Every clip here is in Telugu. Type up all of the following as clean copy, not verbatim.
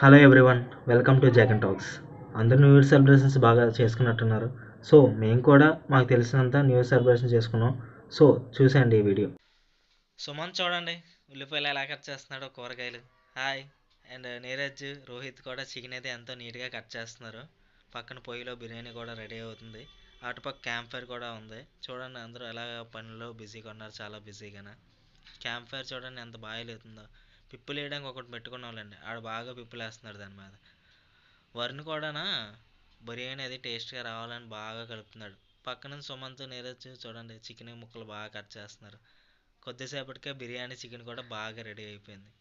Hello everyone, welcome to Jagan talks. అందరూ న్యూ ఇయర్ సెలబ్రేషన్స్ బాగా చేసుకున్నట్టున్నారు. సో మేము కూడా మాకు తెలిసినంత న్యూ ఇయర్ సెలబ్రేషన్ చేసుకున్నాం. సో చూసేయండి ఈ వీడియో. సుమన్ చూడండి ఉల్లిపాయలు ఎలా కట్ చేస్తున్నాడో కూరగాయలు. హాయ్. అండ్ నీరజ్ రోహిత్ కూడా చికెన్ అయితే ఎంతో నీట్గా కట్ చేస్తున్నారు. పక్కన పొయ్యిలో బిర్యానీ కూడా రెడీ అవుతుంది. అటుపక్క క్యాంప్ ఫైర్ కూడా ఉంది. చూడండి అందరూ ఎలా పనుల్లో బిజీగా ఉన్నారు, చాలా బిజీగానే. క్యాంప్ ఫైర్ చూడండి ఎంత బాగా లేతుందో. పిప్పులు వేయడానికి ఒకటి పెట్టుకున్న వాళ్ళండి, ఆడ బాగా పిప్పులు వేస్తున్నాడు దాని మీద. వరుణ్ కూడానా బిర్యానీ అది టేస్ట్గా రావాలని బాగా కలుపుతున్నాడు. పక్కన సుమంత్ నీరజ్ చూడండి చికెన్ ముక్కలు బాగా కట్ చేస్తున్నారు. కొద్దిసేపటికే బిర్యానీ చికెన్ కూడా బాగా రెడీ అయిపోయింది.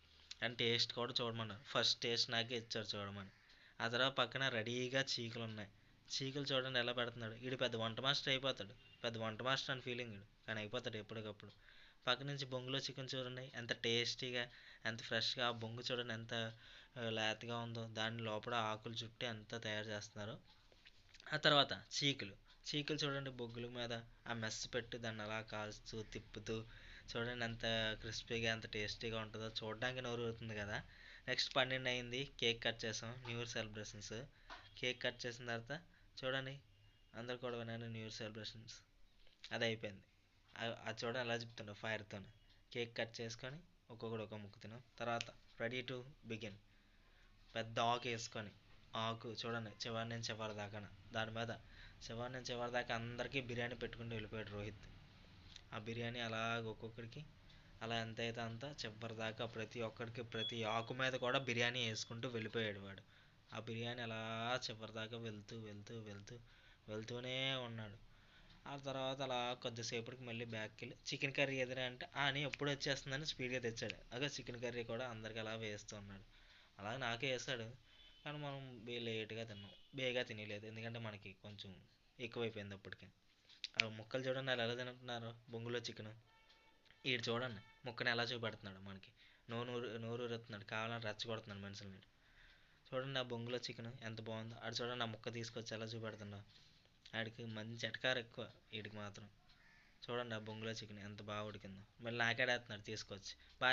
అండ్ టేస్ట్ కూడా చూడమన్నారు, ఫస్ట్ టేస్ట్ నాకే ఇచ్చారు చూడమని. ఆ తర్వాత పక్కన రెడీగా చీకులు ఉన్నాయి. చీకులు చూడండి ఎలా పెడుతున్నాడు. వీడు పెద్ద వంట మాస్టర్ అయిపోతాడు, పెద్ద వంట మాస్టర్ అని ఫీలింగ్ వీడు, కానీ అయిపోతాడు ఎప్పటికప్పుడు. పక్క నుంచి బొంగులో చికెన్ చూడండి ఎంత టేస్టీగా, ఎంత ఫ్రెష్గా. ఆ బొంగు చూడండి ఎంత లేతగా ఉందో. దాని లోపల ఆకులు చుట్టి అంతా తయారు చేస్తున్నారు. ఆ తర్వాత చీకులు. చీకులు చూడండి బొగ్గుల మీద ఆ మెస్ పెట్టి దాన్ని అలా కాల్చుతూ తిప్పుతూ చూడండి ఎంత క్రిస్పీగా ఎంత టేస్టీగా ఉంటుందో, చూడడానికి నోరు ఊరుతుంది కదా. నెక్స్ట్ 12 అయింది, కేక్ కట్ చేసాం, new year celebrations. Cake cut చేసిన తర్వాత చూడండి అందరు కూడా విన్నాను న్యూ ఇయర్ సెలబ్రేషన్స్. అది అయిపోయింది. అది చూడండి ఎలా చెప్తుండో ఫైర్తో. కేక్ కట్ చేసుకొని ఒక్కొక్కడు ఒక ముక్కు తిన్నాం. తర్వాత రెడీ టు బిగిన్. పెద్ద ఆకు వేసుకొని, ఆకు చూడండి చివరి నుంచి చివరి దాకా, దాని మీద చివరి నుంచి చివరి దాకా అందరికీ బిర్యానీ పెట్టుకుంటూ వెళ్ళిపోయాడు రోహిత్. ఆ బిర్యానీ అలాగ ఒక్కొక్కడికి అలా ఎంత అయితే అంత చివరి దాకా ప్రతి ఒక్కడికి ప్రతి ఆకు మీద కూడా బిర్యానీ వేసుకుంటూ వెళ్ళిపోయాడు వాడు. ఆ బిర్యానీ అలా చివరి దాకా వెళ్తూ వెళ్తూ వెళ్తూ వెళ్తూనే ఉన్నాడు. ఆ తర్వాత అలా కొద్దిసేపటికి మళ్ళీ బ్యాక్కి వెళ్ళి చికెన్ కర్రీ ఎదురా అంటే అని ఎప్పుడు వచ్చేస్తుందని స్పీడ్గా తెచ్చాడు. అదే చికెన్ కర్రీ కూడా అందరికి అలా వేస్తూ ఉన్నాడు. అలాగే నాకే వేస్తాడు, కానీ మనం లేట్గా తిన్నాం, బేగా తినలేదు, ఎందుకంటే మనకి కొంచెం ఎక్కువైపోయింది అప్పటికే. ఆ ముక్కలు చూడండి వాళ్ళు ఎలా తింటున్నారు బొంగులో చికెన్. ఈడు చూడండి ముక్కని ఎలా చూపెడుతున్నాడు మనకి, నోరు ఊరెత్తున్నాడు, కావాలని రెచ్చగొడుతున్నాడు మనుషుల్ని. చూడండి ఆ బొంగులో చికెన్ ఎంత బాగుందో. ఆడు చూడండి ఆ ముక్క తీసుకొచ్చి ఎలా చూపెడుతున్నాడు. ఆడికి మంచి ఎటకారం ఎక్కువ వీడికి మాత్రం. చూడండి ఆ బొంగులో చికెన్ ఎంత బాగా ఉడికిందో, మళ్ళీ నాకేడేస్తున్నాడు తీసుకొచ్చి. బాయ్.